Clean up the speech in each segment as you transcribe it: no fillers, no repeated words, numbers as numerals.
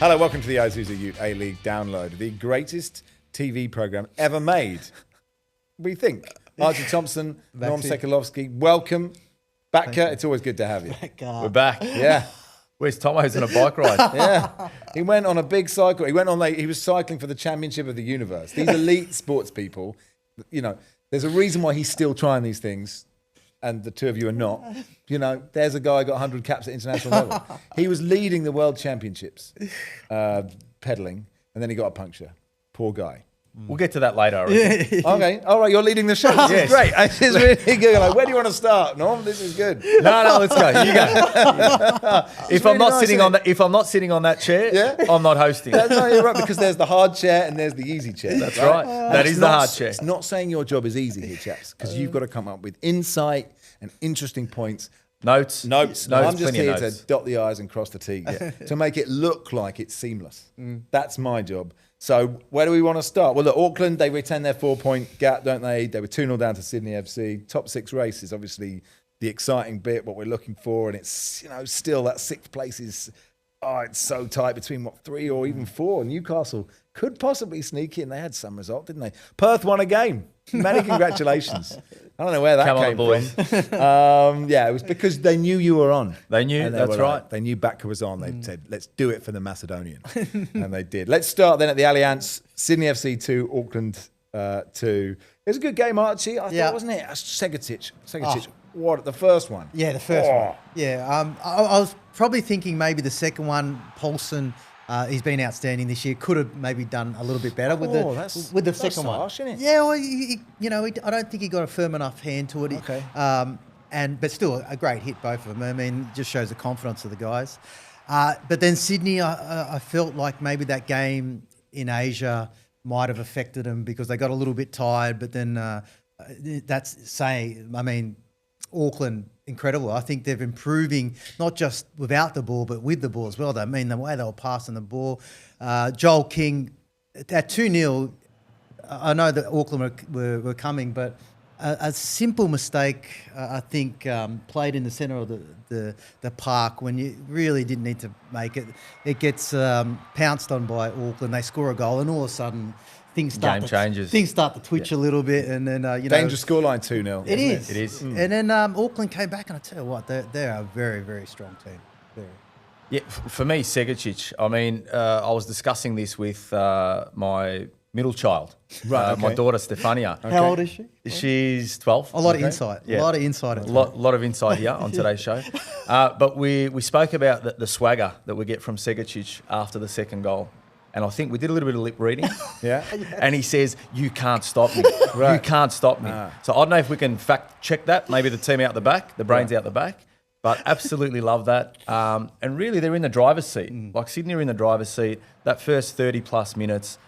Hello, welcome to the Isuzu Ute A-League Download, the greatest TV program ever made. What do you think? Archie Thompson, Norm Sekulovsky, welcome. Back, Kurt. It's always good to have you. We're back. Yeah. Where's Tomo's on a bike ride? Yeah. He went on a big cycle. He was cycling for the championship of the universe. These elite sports people, you know, there's a reason why he's still trying these things and the two of you are not. You know, there's a guy who got 100 caps at international level. He was leading the world championships, pedaling, and then he got a puncture. Poor guy. We'll get to that later. I reckon. Okay, all right, you're leading the show. This is great. This is really good. Like, where do you want to start, Norm? This is good. No, let's go. You go. If I'm not sitting on that chair, I'm not hosting. No, you're right, because there's the hard chair and there's the easy chair. That's right. That is the hard chair. It's not saying your job is easy here, chaps, because you've got to come up with insight and interesting points. Notes. I'm just here to dot the I's and cross the T's, to make it look like it's seamless. That's my job. So where do we want to start? Well, look, Auckland, they retain their 4-point gap, don't they? They were 2-0 down to Sydney FC. Top 6 race is obviously the exciting bit, what we're looking for. And it's, you know, still that 6th place is, it's so tight between, 3 or even 4. Newcastle could possibly sneak in. They had some result, didn't they? Perth won a game. Many congratulations. I don't know where that came from. It was because they knew you were on. They knew, that's right. They knew Bacca was on. They said, let's do it for the Macedonian. And they did. Let's start then at the Allianz. Sydney FC 2, Auckland 2. It was a good game, Archie, I thought, wasn't it? Segatic. What, the first one? Yeah, the first one. Yeah, I was probably thinking maybe the second one, Paulson. He's been outstanding this year. Could have maybe done a little bit better with the second one. Harsh, isn't it? Yeah, well, I don't think he got a firm enough hand to it. Okay. But still a great hit, both of them. I mean, just shows the confidence of the guys. But then Sydney, I felt like maybe that game in Asia might have affected them because they got a little bit tired. But then Auckland, incredible. I think they're improving, not just without the ball, but with the ball as well. I mean, the way they were passing the ball. Joel King, at 2-0, I know that Auckland were coming, but a simple mistake, I think, played in the centre of the park when you really didn't need to make it. It gets pounced on by Auckland. They score a goal, and all of a sudden, things start to twitch a little bit, and then dangerous scoreline 2-0. It is. It is. And then Auckland came back, and I tell you what, they're a very, very strong team. Very. Yeah, for me, Segacic. I mean, I was discussing this with my middle child, my daughter Stefania. Okay. How old is she? She's 12. A lot of insight. Yeah. A lot of insight. A lot of insight here on today's show. But we spoke about the swagger that we get from Segacic after the second goal. And I think we did a little bit of lip reading. Yeah. And he says, you can't stop me. Right. You can't stop me. So I don't know if we can fact check that. Maybe the team out the back, the brains out the back. But absolutely love that. And really, they're in the driver's seat. Like Sydney are in the driver's seat, that first 30-plus minutes.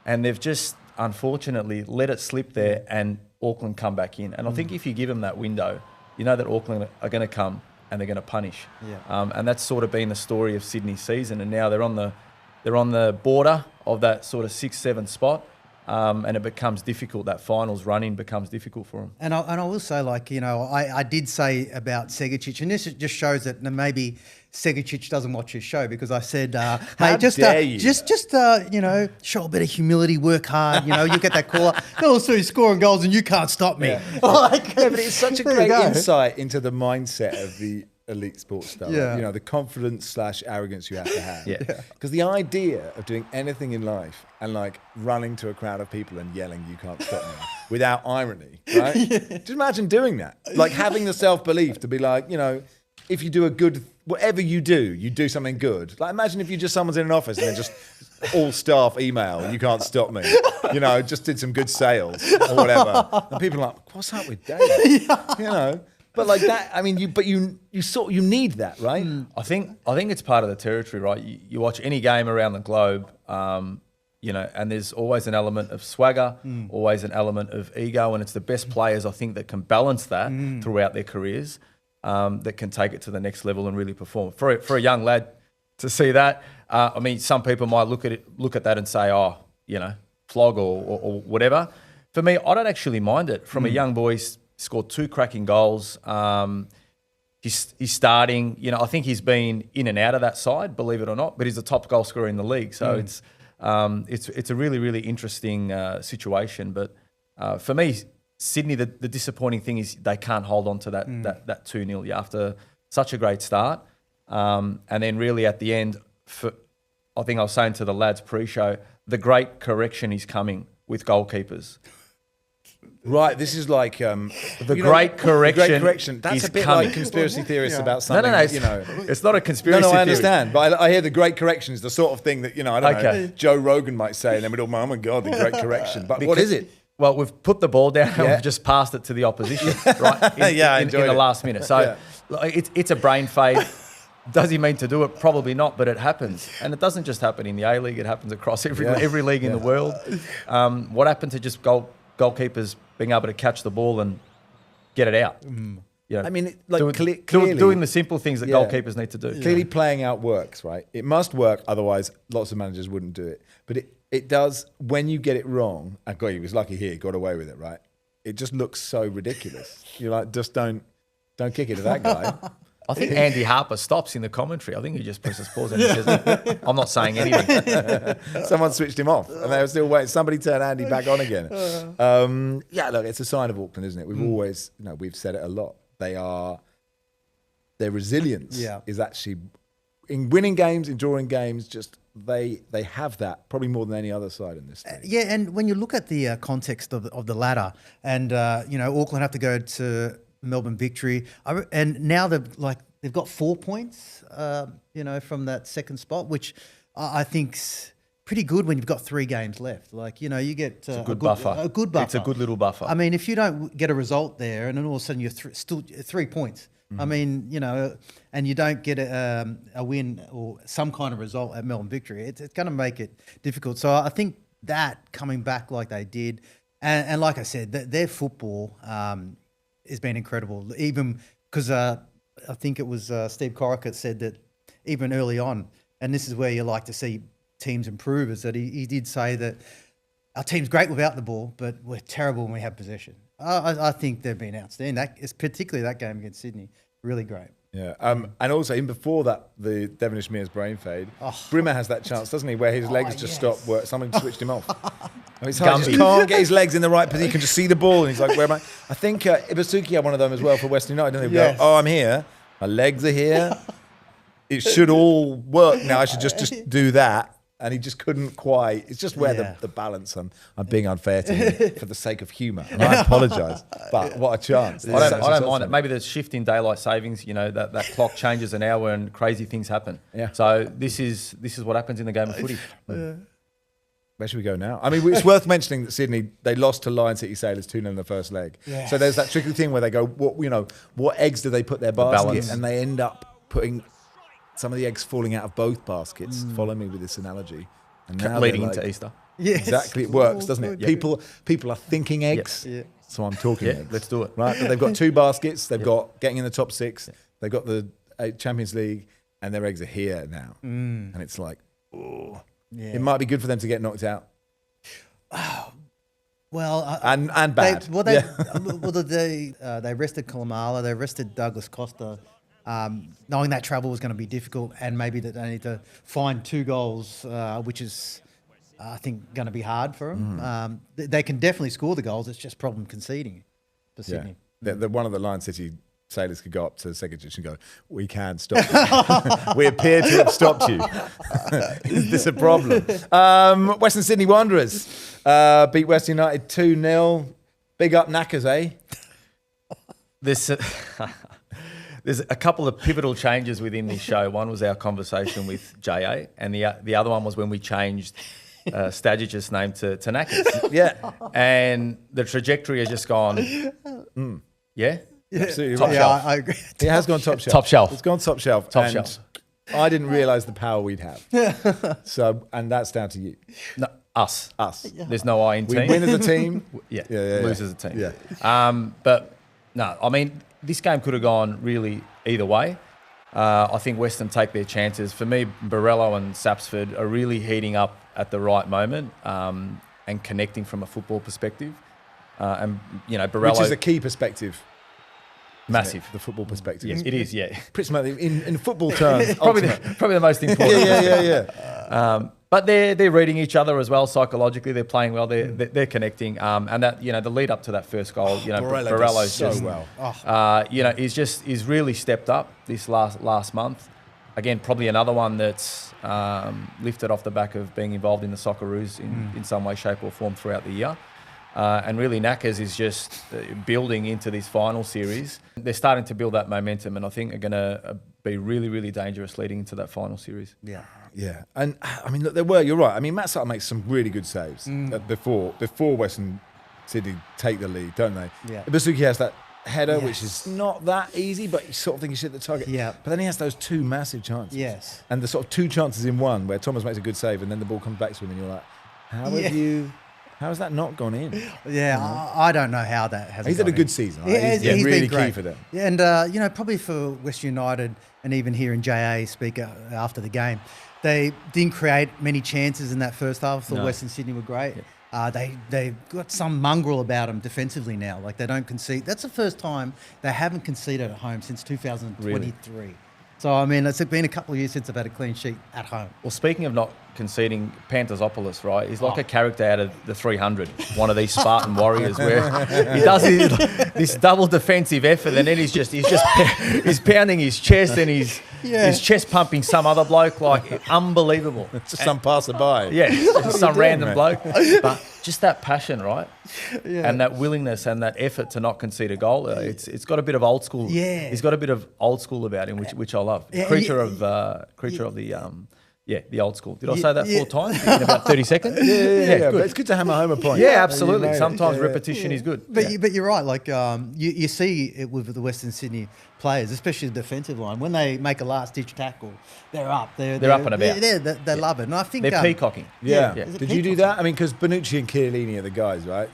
And they've just, unfortunately, let it slip there and Auckland come back in. And I think if you give them that window, you know that Auckland are going to come and they're going to punish. Yeah. And that's sort of been the story of Sydney's season. And now they're on the border of that sort of 6-7 spot, and it becomes difficult. That finals run-in becomes difficult for them. And I will say, I did say about Segacic, and this just shows that maybe Segacic doesn't watch his show, because I said, hey, just show a bit of humility, work hard. You get that call up. Go through scoring goals, and you can't stop me. Yeah. But it's such a great insight into the mindset of the elite sports star. The confidence / arrogance you have to have. Because the idea of doing anything in life and running to a crowd of people and yelling, you can't stop me, without irony, right? Just imagine doing that. Having the self-belief to be if you do whatever you do something good. Imagine if someone's in an office and they're just all staff email, you can't stop me. Just did some good sales or whatever. And people are like, what's up with Dave? But that, I mean, you need that, right? I think it's part of the territory, right? You watch any game around the globe, and there's always an element of swagger, always an element of ego, and it's the best players, I think, that can balance that throughout their careers, that can take it to the next level and really perform. For a young lad to see that, some people might look at that and say, flog or whatever. For me, I don't actually mind it. From a young boy, scored 2 cracking goals. He's starting. You know, I think he's been in and out of that side, believe it or not. But he's the top goal scorer in the league. So it's a really, really interesting situation. But for me, Sydney, the disappointing thing is they can't hold on to that 2-0 after such a great start. And then really at the end, I think I was saying to the lads pre-show, the great correction is coming with goalkeepers. Right, this is like the great correction. That's a bit coming. like conspiracy theorists about something. No, it's not a conspiracy. No, I theory. understand, but I hear the great correction is the sort of thing that I don't know. Joe Rogan might say, and then we'd all, oh my god, the great correction. But what is it? Well, we've put the ball down and we've just passed it to the opposition, right? In the last minute. So it's a brain fade. Does he mean to do it? Probably not, but it happens. And it doesn't just happen in the A-League, it happens across every league in the world. What happened to just goalkeepers being able to catch the ball and get it out? I mean, like clearly, doing the simple things that goalkeepers need to do. Clearly playing out works, right? It must work, otherwise lots of managers wouldn't do it. But it does, when you get it wrong, and God, he was lucky here, he got away with it, right? It just looks so ridiculous. You're like, just don't kick it to that guy. I think Andy Harper stops in the commentary. I think he just presses pause and he says, I'm not saying anything. Someone switched him off and they were still waiting. Somebody turned Andy back on again. Look, it's a sign of Auckland, isn't it? We've always, we've said it a lot. Their resilience is actually, in winning games, in drawing games, just they have that probably more than any other side in this thing. And when you look at the context of the ladder and, Auckland have to go to Melbourne Victory, and now they've got 4 points, from that second spot, which I think's pretty good when you've got 3 games left. Like, you get a good buffer. A good buffer. It's a good little buffer. I mean, if you don't get a result there, and then all of a sudden you're still 3 points. I mean, and you don't get a win or some kind of result at Melbourne Victory, it's going to make it difficult. So I think that coming back like they did, and like I said, their football has been incredible. Even because I think it was Steve Corica said that even early on, and this is where you like to see teams improve, is that he did say that our team's great without the ball, but we're terrible when we have possession. I think they've been outstanding. Particularly that game against Sydney, really great. Yeah, and also even before that, the Devonish Mears brain fade, Brimmer has that chance, doesn't he, where his legs just stop work. Someone switched him off. He just can't get his legs in the right position. He can just see the ball, and he's like, where am I? I think Ibasuki had one of them as well for Western United, didn't he? Yes. Go, I'm here. My legs are here. It should all work now. I should just do that. And he just couldn't quite. It's just where the balance. I'm being unfair to him for the sake of humour, and I apologise. But what a chance! I don't mind it. Maybe the shift in daylight savings. That clock changes an hour and crazy things happen. Yeah. So this is what happens in the game of footy. Where should we go now? I mean, it's worth mentioning that Sydney, they lost to Lion City Sailors 2-0 in the first leg. Yes. So there's that tricky thing where they go, what eggs do they put their basket, and they end up putting some of the eggs falling out of both baskets. Follow me with this analogy. And now leading into Easter. Yes. Exactly, it works, doesn't it? Yep. People are thinking eggs, so I'm talking eggs. Let's do it. Right, but they've got 2 baskets. They've got getting in the top 6. They've got the Champions League, and their eggs are here now. And it's like, it might be good for them to get knocked out. Well, and bad. They rested Kalamala. They rested Douglas Costa. Knowing that travel was going to be difficult, and maybe that they need to find 2 goals, which is, I think, going to be hard for them. They can definitely score the goals. It's just problem conceding for Sydney. One of the Lion City Sailors could go up to Segic and go, "We can stop you. We appear to have stopped you. Is this a problem?" Western Sydney Wanderers beat West United 2-0. Big up Knackers, eh? There's a couple of pivotal changes within this show. One was our conversation with JA, and the other one was when we changed Stagic's name to Knackers. Yeah. And the trajectory has just gone, yeah? Absolutely right. Top shelf. I agree. It has gone top shelf. Top shelf. It's gone top shelf. Top shelf. I didn't realise the power we'd have. So, and that's down to you. No, us. Yeah. There's no I in team. We win as a team. Lose as a team. Yeah. But no, I mean, this game could have gone really either way. I think Western take their chances. For me, Borello and Sapsford are really heating up at the right moment and connecting from a football perspective. And Borello, which is a key perspective. Massive. The football perspective. Yes, it is, yeah. Pretty much in football terms. probably the most important. Yeah. But they're reading each other as well psychologically. They're playing well. They're connecting. And that the lead up to that first goal, Borello's so just well. he's really stepped up this last month. Again, probably another one that's lifted off the back of being involved in the Socceroos in some way, shape, or form throughout the year. And really, Knackers is just building into this final series. They're starting to build that momentum, and I think are going to be really, really dangerous leading into that final series. Yeah. Yeah, and I mean, look, you're right. I mean, Matt Sutton makes some really good saves before Western Sydney take the lead, don't they? Yeah. Ibasuki has that header, which is not that easy, but you sort of think he should hit the target. Yeah. But then he has those two massive chances. Yes. And the sort of two chances in one where Thomas makes a good save and then the ball comes back to him and you're like, how has that not gone in? Yeah, I don't know how that has. He's had a good season. Right? Yeah, he's really been great. key for them. Yeah, and probably for West United and even hearing JA speak after the game, they didn't create many chances in that first half. I thought Western Sydney were great. Yeah. They've got some mongrel about them defensively now. Like they don't concede. That's the first time they haven't conceded at home since 2023. Really? So, I mean, it's been a couple of years since I've had a clean sheet at home. Well, speaking of not conceding, Pantazopoulos, right? He's like a character out of the 300, one of these Spartan warriors where he does this double defensive effort and then he's pounding his chest and his chest pumping some other bloke, like unbelievable. It's just some passerby. Yeah, just some random bloke. But just that passion, right? Yeah. And that willingness and that effort to not concede a goal. It's got a bit of old school. Yeah. He's got a bit of old school about him, which I love. Yeah, creature of the old school. Did I say that 4 times in about 30 seconds? Yeah. But it's good to hammer home a point. Yeah, absolutely. Sometimes repetition is good. But you're right. Like you see it with the Western Sydney players, especially the defensive line, when they make a last-ditch tackle, they're up. They're up and about. They love it. And I think they're peacocking. Yeah. Did you do that? I mean, because Bonucci and Chiellini are the guys, right?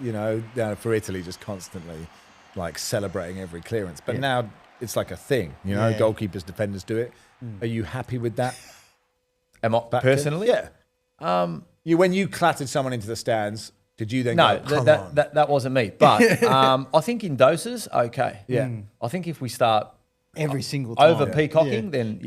For Italy, just constantly like celebrating every clearance. But now it's like a thing. Goalkeepers, defenders do it. Are you happy with that? Am I personally? Yeah. When you clattered someone into the stands, did you then go, come on? That wasn't me. But I think in doses, okay. Yeah. I think if we start every single time over peacocking, then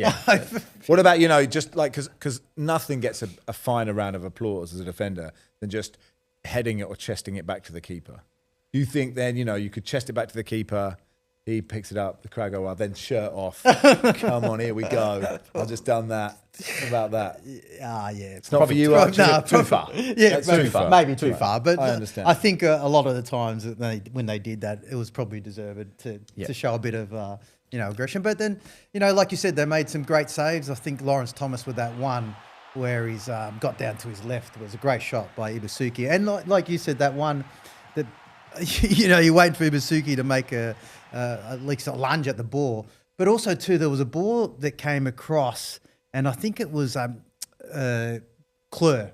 What about, just like, because nothing gets a finer round of applause as a defender than just heading it or chesting it back to the keeper. Do you think then, you could chest it back to the keeper, he picks it up, the crowd go, well, then shirt off. Come on, here we go. I've just done that. What about that? Yeah. It's not for you, too far. Yeah, maybe too far. But I understand. I think a lot of the times when they did that, it was probably deserved to show a bit of aggression. But then, like you said, they made some great saves. I think Lawrence Thomas with that one where he's got down to his left was a great shot by Ibasuki. And like you said, that one that you wait for Ibasuki to make at least a lunge at the ball, but also too there was a ball that came across, and I think it was Kleur.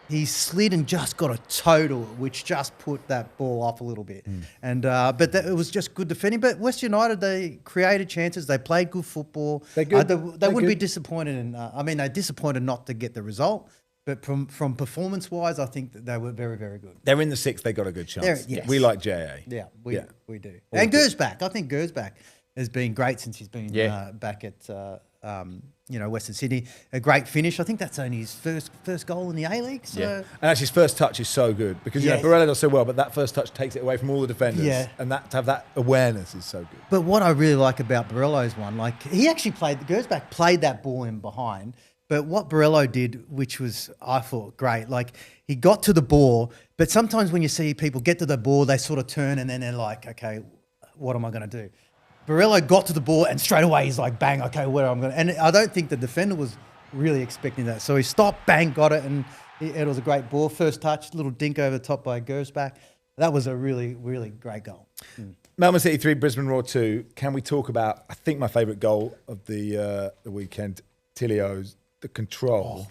He slid and just got a total, which just put that ball off a little bit. And but it was just good defending. But West United, they created chances. They played good football. They're good. They wouldn't be disappointed. They're disappointed not to get the result. But from performance-wise, I think that they were very, very good. They're in the 6th. They got a good chance. Yes. We like JA. Yeah, we do. And Gersbach. I think Gersbach has been great since he's been back at Western Sydney. A great finish. I think that's only his first goal in the A-League. So. Yeah. And actually his first touch is so good because Borrello does so well, but that first touch takes it away from all the defenders. Yeah. And to have that awareness is so good. But what I really like about Borrello's one, like he actually Gersbach played that ball in behind. But what Borrello did, which was, I thought, great, like he got to the ball, but sometimes when you see people get to the ball, they sort of turn and then they're like, okay, what am I going to do? Borrello got to the ball and straight away he's like, bang, okay, where am I going to... And I don't think the defender was really expecting that. So he stopped, bang, got it, and it was a great ball. First touch, little dink over the top by Gersbach. That was a really, really great goal. Melbourne City 3, Brisbane Roar 2. Can we talk about, I think my favourite goal of the weekend, Tilio's, the control.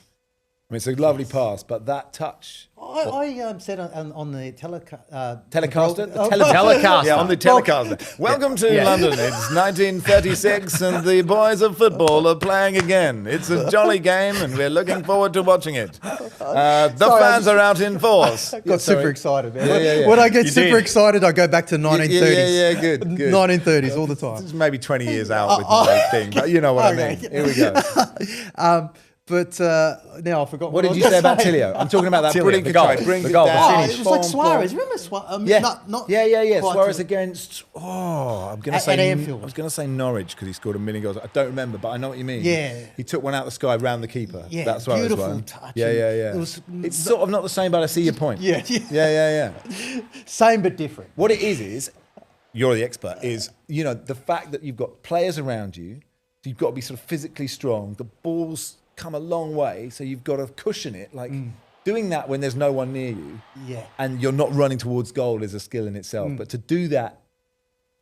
I mean, it's a lovely pass, but that touch I said on the Telecaster? Telecaster. Yeah, on the Telecaster. Welcome to London. It's 1936 and the boys of football are playing again. It's a jolly game and we're looking forward to watching it. The fans are out in force. Got super excited, man. Yeah. When I get super excited, I go back to 1930s. Yeah, good. 1930s all the time. This is maybe 20 years out with the whole thing, but you know what I mean. Here we go. But now I forgot. What did you say about Tilio? I'm talking about that Tilio, brilliant the goal. control. Brings The it goal, the down. finish. It was like Suarez. Remember Suarez? Yeah. quite Suarez to- against. I'm going to At say. Anfield. I was going to say Norwich because he scored a million goals. I don't remember, but I know what you mean. Yeah. He took one out the sky round the keeper. Yeah, That's Suarez beautiful one. touch. Yeah. It's sort of not the same, but I see your point. Yeah. Same but different. What it is you're the expert. Is the fact that you've got players around you. You've got to be sort of physically strong. The ball's come a long way, so you've got to cushion it. Like doing that when there's no one near you, and you're not running towards goal is a skill in itself. But to do that,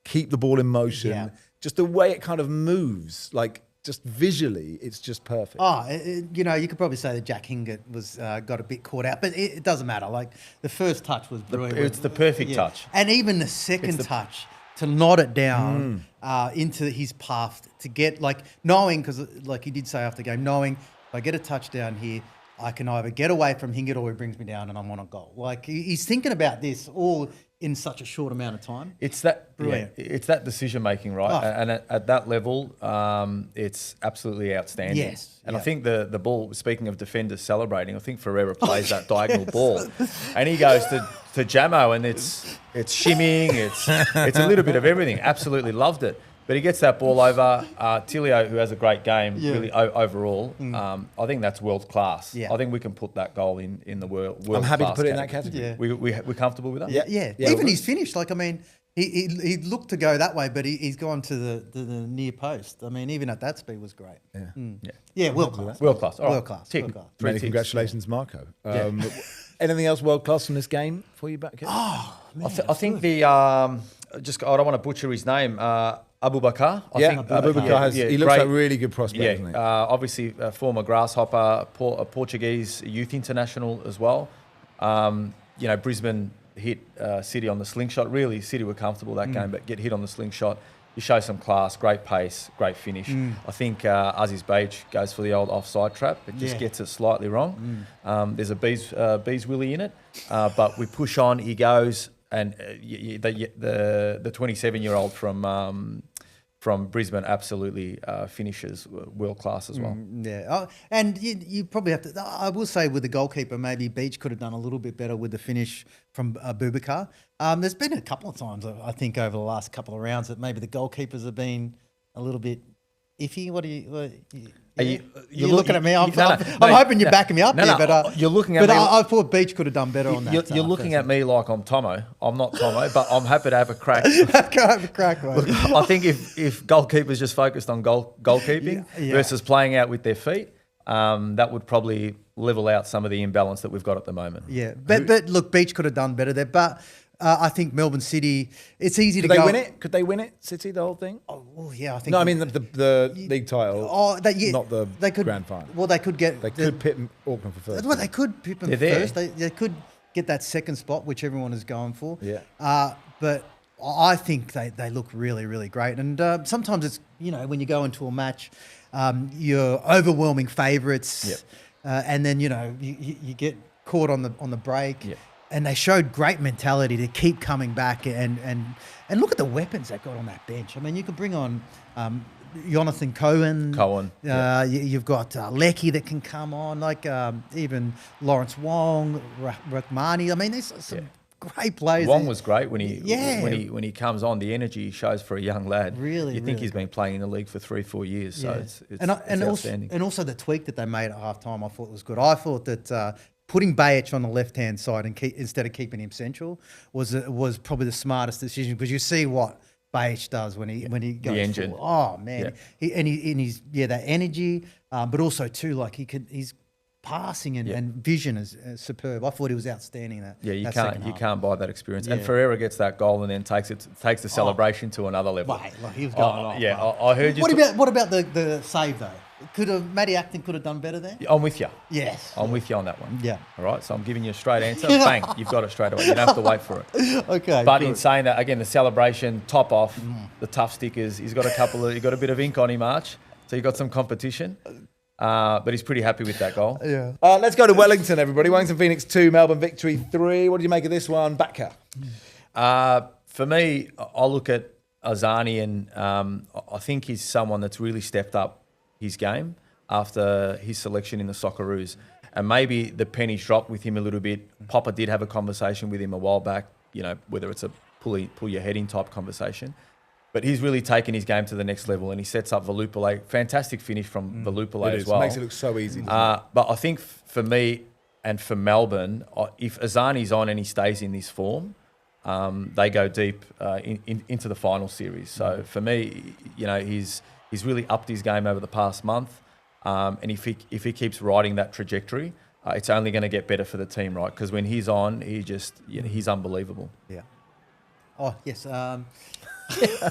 keep the ball in motion, just the way it kind of moves, like just visually, it's just perfect. You could probably say that Jack Hingett was got a bit caught out, but it doesn't matter. Like the first touch was brilliant. It's the perfect touch, and even the second touch to nod it down into his path to get knowing, because like he did say after the game, knowing if I get a touchdown here, I can either get away from Hingett or he brings me down and I'm on a goal. Like he's thinking about this all in such a short amount of time. It's that brilliant. It's that decision making, right? And at that level, it's absolutely outstanding. Yes. And I think the ball. Speaking of defenders celebrating, I think Ferreira plays that diagonal ball, and he goes to Jamo, and it's shimmying. It's a little bit of everything. Absolutely loved it. But he gets that ball over. Tilio, who has a great game, really overall. I think that's world class. Yeah. I think we can put that goal in the world. I'm happy to put it in that category. Yeah. We're comfortable with that. Yeah. Even he's finished. He looked to go that way, but he's gone to the near post. I mean, even at that speed was great. Yeah, world class. World class. All right. World class. Tick. World class. Many congratulations, Marco. Anything else world class from this game for you back here? I think the I don't want to butcher his name. Abu Bakar. I think Abu Bakar he looks like a really good prospect, doesn't he? Obviously a former Grasshopper, a Portuguese youth international as well. Brisbane hit City on the slingshot. Really, City were comfortable that game, but get hit on the slingshot. You show some class, great pace, great finish. I think Aziz Beige goes for the old offside trap. It just gets it slightly wrong. There's a bees willy in it, but we push on. He goes, and the 27-year-old from Brisbane absolutely finishes world class as well. And you probably have to. I will say with the goalkeeper, maybe Beach could have done a little bit better with the finish from Boubacar. There's been a couple of times I think over the last couple of rounds that maybe the goalkeepers have been a little bit iffy. You're looking at me. I'm hoping you're backing me up here, but you're looking at me. I thought Beach could have done better on that. You're looking at me like I'm Tomo. I'm not Tomo, but I'm happy to have a crack. Have a crack, mate. Look, I think if goalkeepers just focused on goalkeeping versus playing out with their feet, that would probably level out some of the imbalance that we've got at the moment. Yeah, but look, Beach could have done better there, but. I think Melbourne City. It's easy to go. Could they win it? City, the whole thing? Oh yeah, I think. No, I mean the league title. Not the grand final. Well, they could get. They could pit Auckland for first. Well, they could pit them first. They could get that second spot, which everyone is going for. Yeah. But I think they look really, really great. And sometimes it's when you go into a match, you're overwhelming favourites, and then you get caught on the break. Yeah. And they showed great mentality to keep coming back and look at the weapons they got on that bench. I mean, you could bring on Jonathan Cohen. You've got Lecky that can come on, even Lawrence Wong, Rahmani. I mean, there's some great players. Wong was great when he comes on. The energy he shows for a young lad. Really, you think he's been playing in the league for 3-4 years. So it's outstanding. And also the tweak that they made at halftime, I thought was good. I thought that. Putting Bayich on the left-hand side instead of keeping him central was probably the smartest decision because you see what Bayich does when he goes the engine. forward. Oh man, he's that energy, but also too he's passing and vision is superb. I thought he was outstanding. You can't buy that experience. And Ferreira gets that goal and then takes the celebration to another level. He was going on. I heard you. What about the save though? Matty Acton could have done better there? I'm with you. Yes. I'm with you on that one. Yeah. All right. So I'm giving you a straight answer. Bang. You've got it straight away. You don't have to wait for it. Okay. But in saying that, again, the celebration, top off, the tough stickers. He's got he got a bit of ink on him, Arch. So you got some competition. But he's pretty happy with that goal. Yeah. Let's go to Wellington, everybody. Wellington Phoenix 2, Melbourne Victory 3. What do you make of this one? Backer. For me, I'll look at Azani, and I think he's someone that's really stepped up his game after his selection in the Socceroos. And maybe the pennies dropped with him a little bit. Popper did have a conversation with him a while back, whether it's a pull your head in type conversation. But he's really taken his game to the next level, and he sets up Valupale. Fantastic finish from Valupale as well. It makes it look so easy. But I think for me and for Melbourne, if Azani's on and he stays in this form, they go deep into the final series. So for me, he's really upped his game over the past month. And if he keeps riding that trajectory, it's only going to get better for the team, right? Because when he's on, he's unbelievable. Yeah. Oh, yes.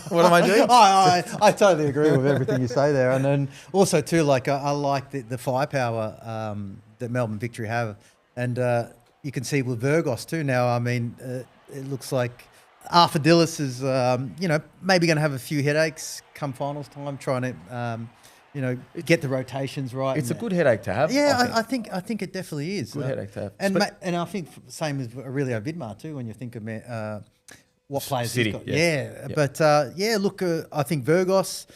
What am I doing? I totally agree with everything you say there. And then also, too, I like the firepower that Melbourne Victory have. And you can see with Virgos, too, now. I mean, it looks like Arthur-Dillis is, maybe going to have a few headaches come finals time, trying to... get the rotations right. It's a good headache to have. Yeah, I think it definitely is. Good headache to have. And I think same as Aurelio Vidmar too. When you think of what players City, he's got, yeah. But look, I think Virgos,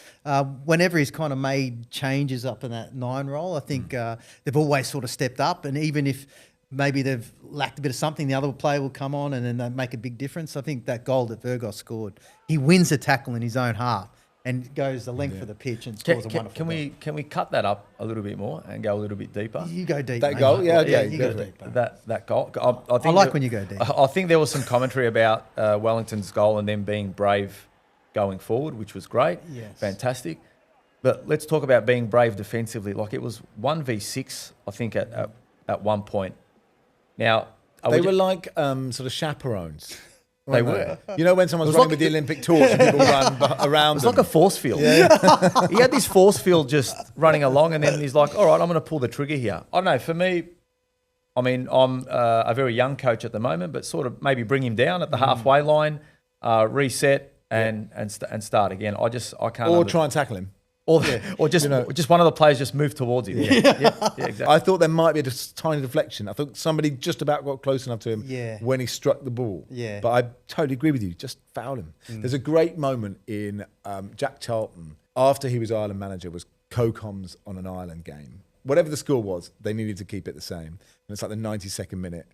whenever he's kind of made changes up in that 9 role, I think they've always sort of stepped up. And even if maybe they've lacked a bit of something, the other player will come on and then they make a big difference. I think that goal that Virgos scored, he wins a tackle in his own half and goes the length of the pitch and scores a wonderful goal. Can we cut that up a little bit more and go a little bit deeper? You go deep. That mate. goal? Yeah, okay. You go deep. That goal. I like when you go deep. I think there was some commentary about Wellington's goal and them being brave going forward, which was great. Yes. Fantastic. But let's talk about being brave defensively. Like it was 1v6, I think, at one point. Now, they were like sort of chaperones. They were. You know when someone's running with the Olympic torch and people run around It's them? like a force field. Yeah. He had this force field just running along, and then he's like, all right, I'm going to pull the trigger here. I don't know. For me, I mean, I'm a very young coach at the moment, but sort of maybe bring him down at the halfway line, reset, and start again. I can't. Or try and tackle him. Or just one of the players just move towards him. Yeah, exactly. I thought there might be a tiny deflection. I thought somebody just about got close enough to him when he struck the ball. Yeah. But I totally agree with you. Just foul him. There's a great moment in Jack Charlton after he was Ireland manager was co-coms on an Ireland game. Whatever the score was, they needed to keep it the same. And it's like the 92nd minute.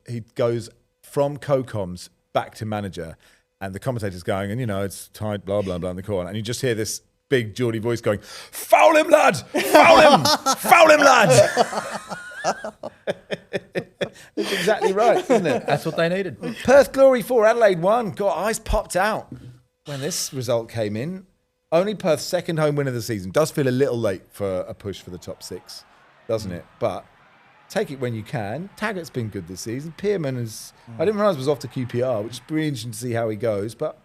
He goes from co-coms back to manager, and the commentator's going, and it's tight, blah, blah, blah in the corner. And you just hear this big Geordie voice going, foul him, lad! Foul him! Foul him, lad! That's exactly right, isn't it? That's what they needed. Perth Glory 4, Adelaide 1. God, eyes popped out when this result came in. Only Perth's second home win of the season. Does feel a little late for a push for the top 6, doesn't it? But take it when you can. Taggart's been good this season. Pearman is... I didn't realise was off to QPR, which is pretty interesting to see how he goes, but...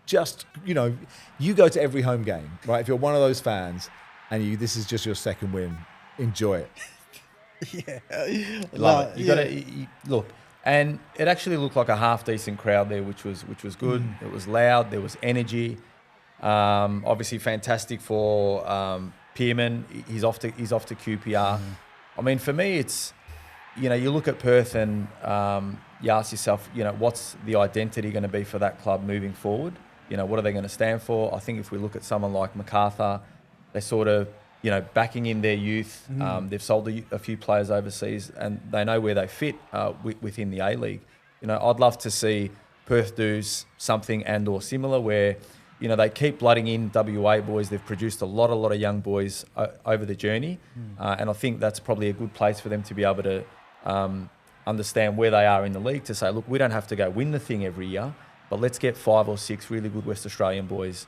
Just, you go to every home game, right? If you're one of those fans and this is just your second win, enjoy it. Love it. You got to look, and it actually looked like a half decent crowd there, which was good. It was loud. There was energy. Obviously, fantastic for Pearman. He's off to QPR. I mean, for me, it's you look at Perth and you ask yourself, what's the identity going to be for that club moving forward? What are they going to stand for? I think if we look at someone like MacArthur, they're sort of, backing in their youth. They've sold a few players overseas, and they know where they fit within the A-League. I'd love to see Perth do something and or similar where, they keep blooding in WA boys. They've produced a lot of young boys over the journey, and I think that's probably a good place for them to be able to understand where they are in the league to say, look, we don't have to go win the thing every year, but let's get 5 or 6 really good West Australian boys,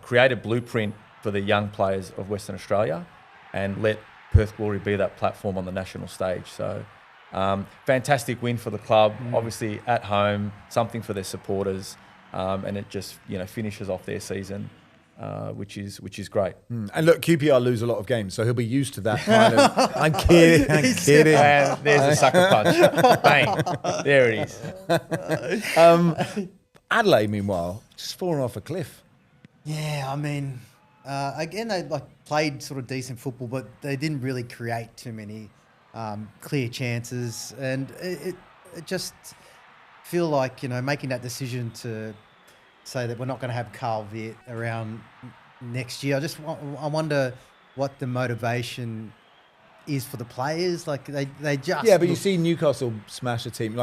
create a blueprint for the young players of Western Australia, and let Perth Glory be that platform on the national stage. So fantastic win for the club, obviously at home, something for their supporters, and it just finishes off their season which is great. And look, QPR lose a lot of games, so he'll be used to that kind of. I'm kidding. And there's a sucker punch. Bang. There it is. Adelaide, meanwhile, just falling off a cliff. Yeah, I mean, again, they played sort of decent football, but they didn't really create too many clear chances, and it just feel like, making that decision to say that we're not going to have Carl Viet around next year. I wonder what the motivation is for the players. Like they just but you see Newcastle smash a team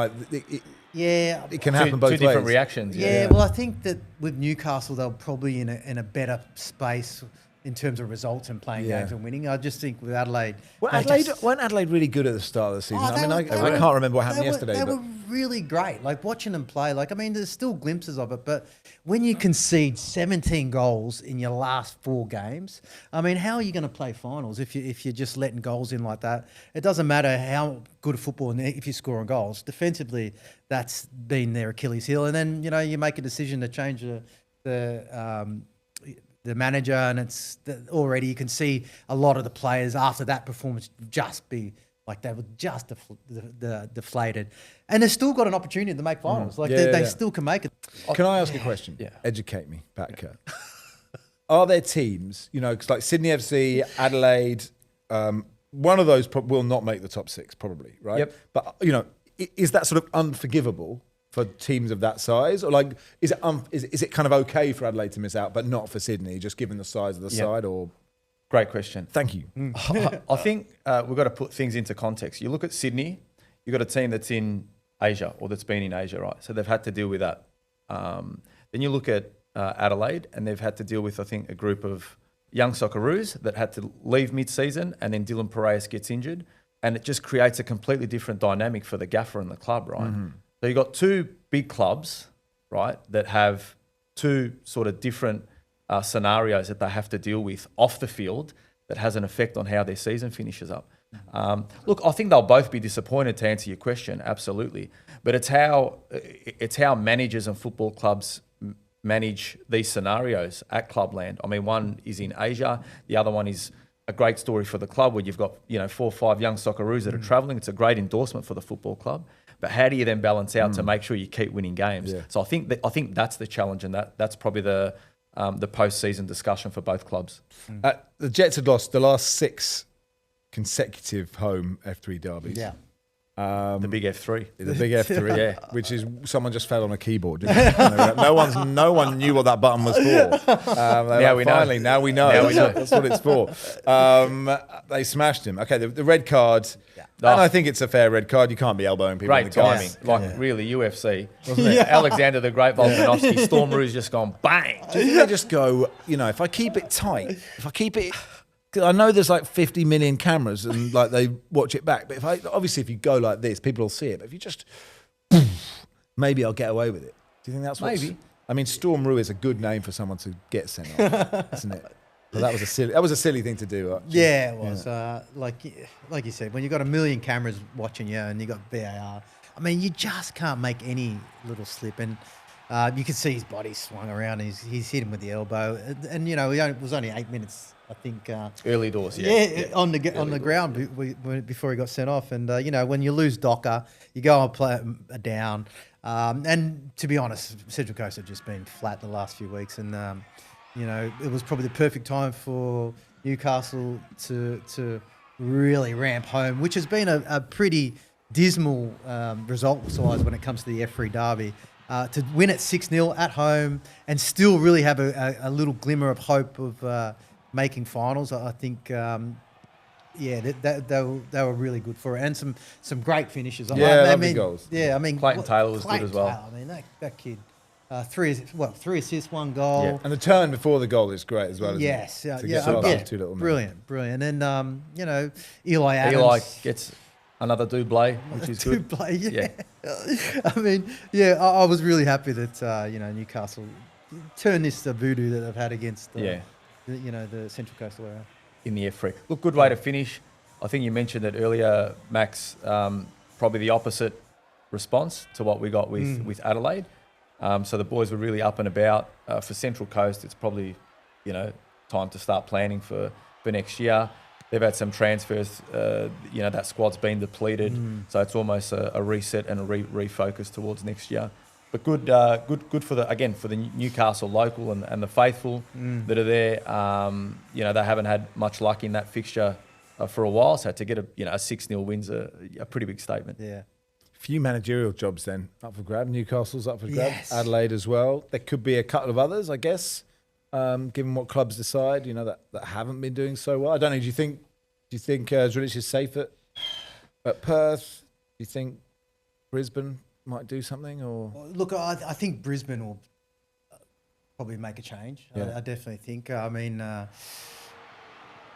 it can happen both ways. Two different reactions. Yeah, well, I think that with Newcastle, they'll probably in a better space in terms of results and playing games and winning. I just think with Adelaide... weren't Adelaide really good at the start of the season? I can't remember what happened yesterday. They were really great. Like, watching them play, there's still glimpses of it, but when you concede 17 goals in your last 4 games, how are you going to play finals if you're just letting goals in like that? It doesn't matter how good a football, and if you're scoring goals. Defensively, that's been their Achilles heel. And then, you make a decision to change the manager, and it's already you can see a lot of the players after that performance just be like they were just deflated, and they've still got an opportunity to make finals. They still can make it. Can I ask a question? Yeah. Educate me, Batka. Are there teams, because like Sydney FC, Adelaide, one of those will not make the top 6 probably, right? Yep. But is that sort of unforgivable for teams of that size, or is it kind of okay for Adelaide to miss out, but not for Sydney, just given the size of the side? Or great question. Thank you. I think we've got to put things into context. You look at Sydney, you've got a team that's in Asia or that's been in Asia, right? So they've had to deal with that. Then you look at Adelaide, and they've had to deal with, I think, a group of young Socceroos that had to leave mid-season, and then Dylan Piraeus gets injured, and it just creates a completely different dynamic for the gaffer and the club, right? Mm-hmm. So you've got 2 big clubs, right, that have 2 sort of different scenarios that they have to deal with off the field that has an effect on how their season finishes up. Look, I think they'll both be disappointed, to answer your question, absolutely. But it's how managers and football clubs manage these scenarios at clubland. One is in Asia, the other one is a great story for the club where you've got 4 or 5 young Socceroos that are travelling. It's a great endorsement for the football club. But how do you then balance out to make sure you keep winning games? Yeah. So I think that's the challenge, and that's probably the post-season discussion for both clubs. The Jets had lost the last 6 consecutive home F3 derbies. Yeah. The big F3. The big F3, yeah. Which is someone just fell on a keyboard, didn't they? No one knew what that button was for. Now we know. Now we know. That's what it's for. They smashed him. Okay, the red card. Yeah. And I think it's a fair red card. You can't be elbowing people. Great timing. Really, UFC. Wasn't it? Alexander the Great Volkanovski, Storm Rouge just gone bang. Do you think they just go, if I keep it tight, I know there's 50 million cameras and they watch it back, but if you go like this, people will see it. But if you just, maybe I'll get away with it. Do you think that's what? Maybe. Storm Rue is a good name for someone to get sent off, isn't it? But that was a silly thing to do. Actually. Yeah, it was. Yeah. Like you said, when you've got a million cameras watching you and you got VAR, you just can't make any little slip. And you can see his body swung around. He's hit him with the elbow, and it was only 8 minutes. I think early doors, on the ground before he got sent off. And when you lose Docker, you go and play down. And to be honest, Central Coast have just been flat the last few weeks, and it was probably the perfect time for Newcastle to really ramp home, which has been a pretty dismal result-wise when it comes to the F3 derby. To win at 6-0 at home and still really have a little glimmer of hope of making finals, I think, they were really good for it, and some great finishes. Lovely goals. Yeah, Clayton Taylor was good as well. That kid, 3 assists, 1 goal. Yeah. And the turn before the goal is great as well. Yes, Two little brilliant. And then Eli Adams. Eli gets another double, which is good. Yeah. I was really happy that Newcastle turned this voodoo that they've had against the Central Coast area. In the F3. Look, good way to finish. I think you mentioned it earlier, Max, probably the opposite response to what we got with Adelaide. So the boys were really up and about. For Central Coast, it's probably time to start planning for next year. They've had some transfers. That squad's been depleted, so it's almost a reset and a refocus towards next year. But good for the Newcastle local and the faithful that are there. They haven't had much luck in that fixture for a while, so to get a 6-0 win's a pretty big statement. Yeah. Few managerial jobs then up for grab. Newcastle's up for grab. Yes. Adelaide as well. There could be a couple of others, I guess, given what clubs decide. That haven't been doing so well. I don't know. Do you think Zrilic is safe at Perth? Do you think Brisbane might do something? Or look, I think Brisbane will probably make a change. Yeah. I definitely think.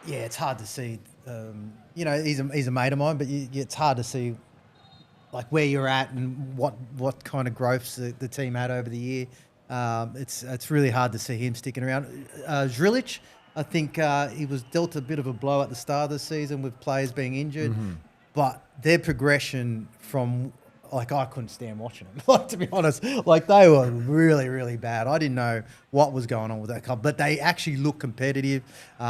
It's hard to see. He's a mate of mine, but it's hard to see like where you're at and what kind of growths the team had over the year. It's really hard to see him sticking around. Zrilic, I think he was dealt a bit of a blow at the start of the season with players being injured, but their progression from I couldn't stand watching them. To be honest, they were really, really bad. I didn't know what was going on with that club, but they actually look competitive.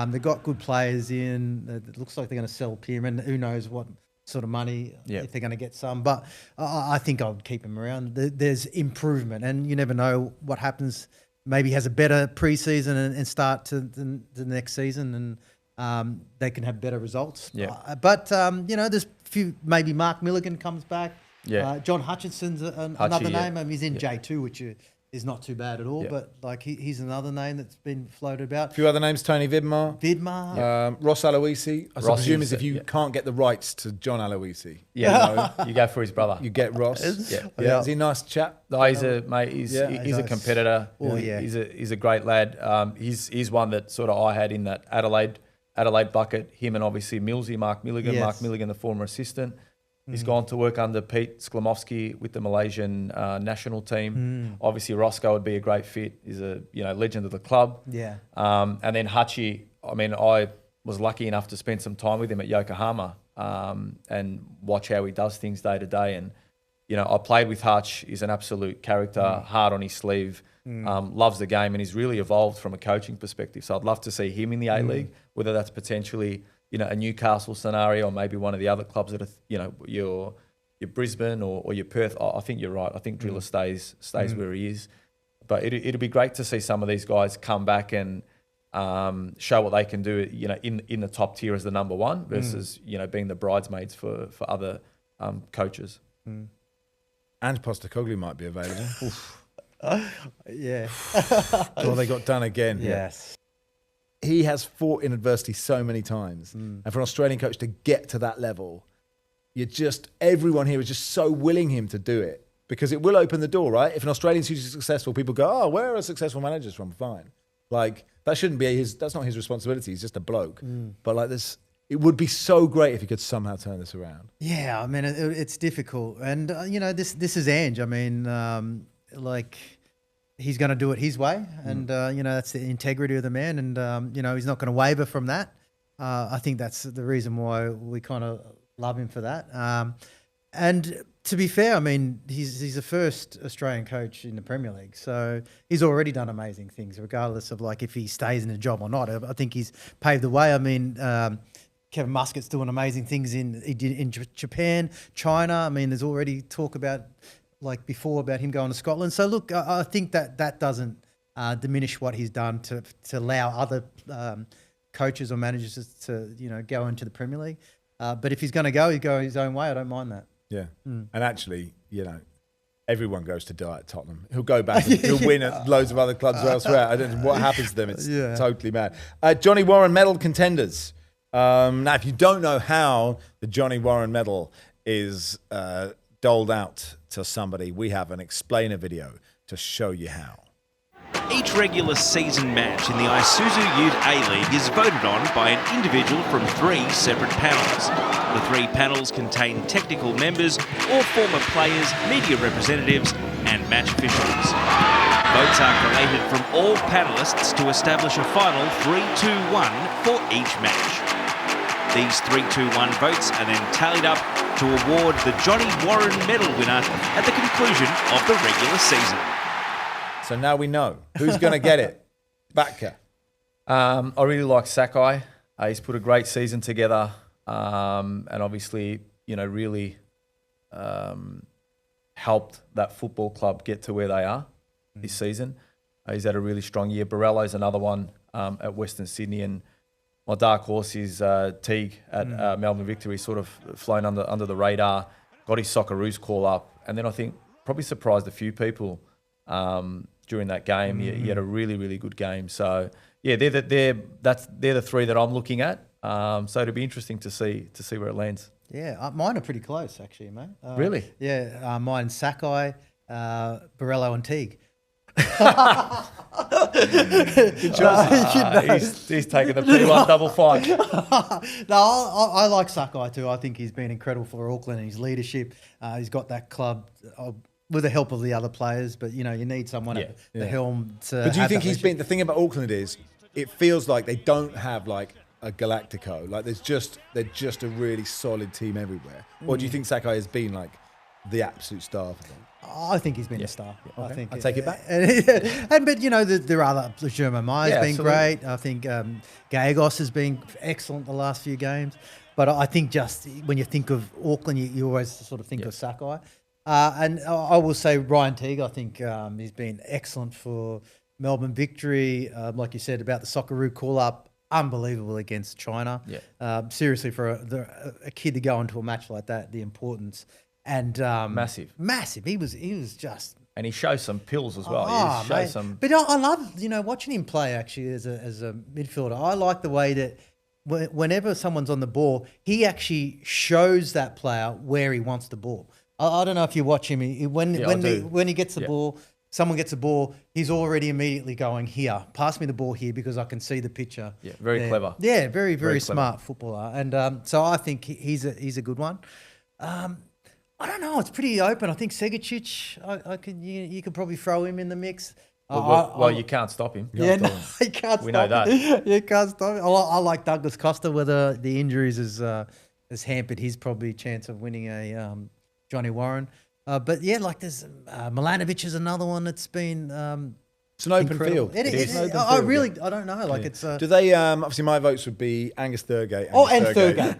They got good players in. It looks like they're going to sell Pierman. Who knows what sort of money if they're going to get some. But I think I would keep him around. There's improvement, and you never know what happens. Maybe he has a better preseason and start to the next season, and they can have better results. Yeah. But there's a few. Maybe Mark Milligan comes back. Yeah. John Hutchinson's another name. He's in J2, which is not too bad at all. Yeah. But he's another name that's been floated about. a few other names: Tony Vidmar, Ross Aloisi. I presume if you can't get the rights to John Aloisi, you go for his brother. you get Ross. Is he a nice chap? No, he's a mate. He's a competitor. He's a great lad. He's one that sort of I had in that Adelaide bucket. Him and obviously Millsy, Mark Milligan. Yes. Mark Milligan, the former assistant. He's gone to work under Pete Sklomovsky with the Malaysian national team. Obviously, Roscoe would be a great fit. He's a legend of the club. Yeah. And then Hutchie, I was lucky enough to spend some time with him at Yokohama and watch how he does things day to day. And I played with Hutch. He's an absolute character, hard on his sleeve, loves the game, and he's really evolved from a coaching perspective. So I'd love to see him in the A-League, whether that's potentially a Newcastle scenario or maybe one of the other clubs that are, your Brisbane or your Perth. I think you're right. I think Driller stays where he is. But it'll be great to see some of these guys come back and show what they can do, in the top tier as the number one versus, being the bridesmaids for other coaches. And Postecoglou might be available. Yeah. Well, they got done again. Yes. He has fought in adversity so many times. And for an Australian coach to get to that level, everyone here is just so willing him to do it because it will open the door, right? If an Australian's hugely successful, people go, oh, where are successful managers from? Fine. That shouldn't be that's not his responsibility. He's just a bloke. But it would be so great if he could somehow turn this around. Yeah, it's difficult. And, this is Ange. He's going to do it his way. And, that's the integrity of the man. And, he's not going to waver from that. I think that's the reason why we kind of love him for that. And to be fair, he's the first Australian coach in the Premier League. So he's already done amazing things, regardless of if he stays in the job or not. I think he's paved the way. Kevin Muscat's doing amazing things in Japan, China. There's already talk about before about him going to Scotland. So look, I think that doesn't diminish what he's done to allow other coaches or managers to go into the Premier League. But if he's going to go, he'll go his own way. I don't mind that. Yeah. And actually, everyone goes to die at Tottenham. He'll go back and he'll win at loads of other clubs elsewhere. I don't know what happens to them. It's totally mad. Johnny Warren medal contenders. Now, if you don't know how the Johnny Warren medal is doled out to somebody, we have an explainer video to show you how. Each regular season match in the Isuzu Ute A-League is voted on by an individual from 3 separate panels. The 3 panels contain technical members or former players, media representatives and match officials. Votes are collated from all panellists to establish a final 3-2-1 for each match. These 3-2-1 votes are then tallied up to award the Johnny Warren Medal winner at the conclusion of the regular season. So now we know who's going to get it. Batka. I really like Sakai. He's put a great season together, and obviously, really helped that football club get to where they are this season. He's had a really strong year. Barello's another one at Western Sydney, and my dark horse is Teague at Melbourne Victory. Sort of flown under the radar, got his Socceroos call up, and then I think probably surprised a few people during that game. He had a really, really good game. So yeah, they're the three that I'm looking at. So it'll be interesting to see where it lands. Yeah, mine are pretty close actually, mate. Really? Yeah, mine's Sakai, Barello, and Teague. He's taking the P1 double five. No, I like Sakai too. I think he's been incredible for Auckland and his leadership. He's got that club with the help of the other players, but you need someone at the helm to. But do you think he's been? The thing about Auckland is, it feels like they don't have like a Galactico. Like they're just a really solid team everywhere. Or do you think Sakai has been like the absolute star for them? I think he's been a star. Okay. I think I'll take it back. But there are other. German Mai's been great. I think Gallegos has been excellent the last few games. But I think just when you think of Auckland, you always sort of think of Sakai. And I will say Ryan Teague. I think he's been excellent for Melbourne Victory. Like you said about the Socceroo call up, unbelievable against China. Yeah. Seriously, for a kid to go into a match like that, the importance. And massive. He was just, and he shows some pills as well. But I love watching him play actually as a midfielder. I like the way that whenever someone's on the ball, he actually shows that player where he wants the ball. I don't know if you watch him. When he gets the ball, someone gets the ball, he's already immediately going here. Pass me the ball here because I can see the picture. Yeah, very clever. Yeah, very smart footballer. And so I think he's a good one. I don't know. It's pretty open. I think Segicic, you could probably throw him in the mix. Well, you can't stop him. You can't stop him. We know that. You can't stop him. I like Douglas Costa. Whether the injuries has hampered his probably chance of winning a Johnny Warren. But yeah, like there's Milanovic is another one that's been. It's an open field. It is. I don't know. Like it's. Do they? Obviously, my votes would be Angus Thurgate.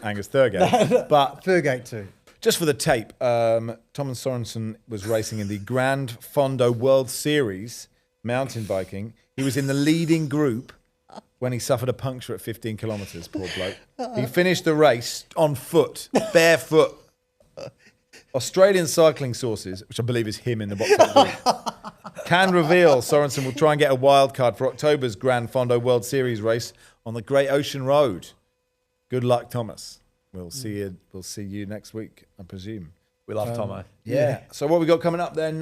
Angus Thurgate. But Thurgate too. Just for the tape, Thomas Sorensen was racing in the Grand Fondo World Series mountain biking. He was in the leading group when he suffered a puncture at 15 kilometres, poor bloke. He finished the race on foot, barefoot. Australian cycling sources, which I believe is him in the box group, can reveal Sorensen will try and get a wild card for October's Grand Fondo World Series race on the Great Ocean Road. Good luck, Thomas. We'll see you. We'll see you next week, I presume. We love Tomo. Yeah. So what we got coming up then?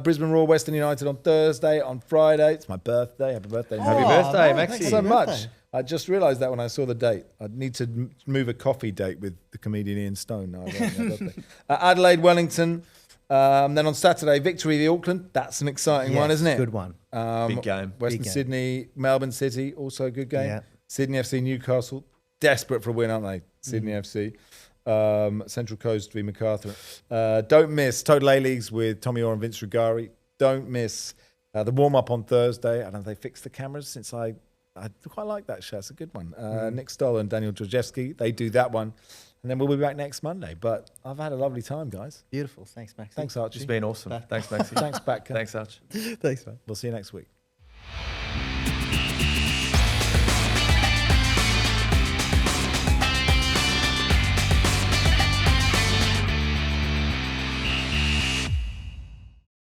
Brisbane Roar, Western United on Thursday. On Friday, it's my birthday. Happy birthday! Happy birthday, Maxie! Thanks so much. I just realised that when I saw the date, I'd need to move a coffee date with the comedian Ian Stone. Now, Adelaide, Wellington. Then on Saturday, Victory the Auckland. That's an exciting one, isn't it? Good one. Big game. Western Sydney, Melbourne City, also a good game. Yeah. Sydney FC, Newcastle. Desperate for a win, aren't they? Sydney FC. Central Coast v Macarthur. Don't miss Total A-Leagues with Tommy Orr and Vince Rugari. Don't miss the warm-up on Thursday. I don't know if they fixed the cameras since I quite like that show. It's a good one. Nick Stoll and Daniel Georgievsky, they do that one. And then we'll be back next Monday. But I've had a lovely time, guys. Beautiful. Thanks, Max. Thanks, Archie. It's been awesome. Thanks, Maxie. Thanks, Batka. Thanks, Archie. Thanks, man. We'll see you next week.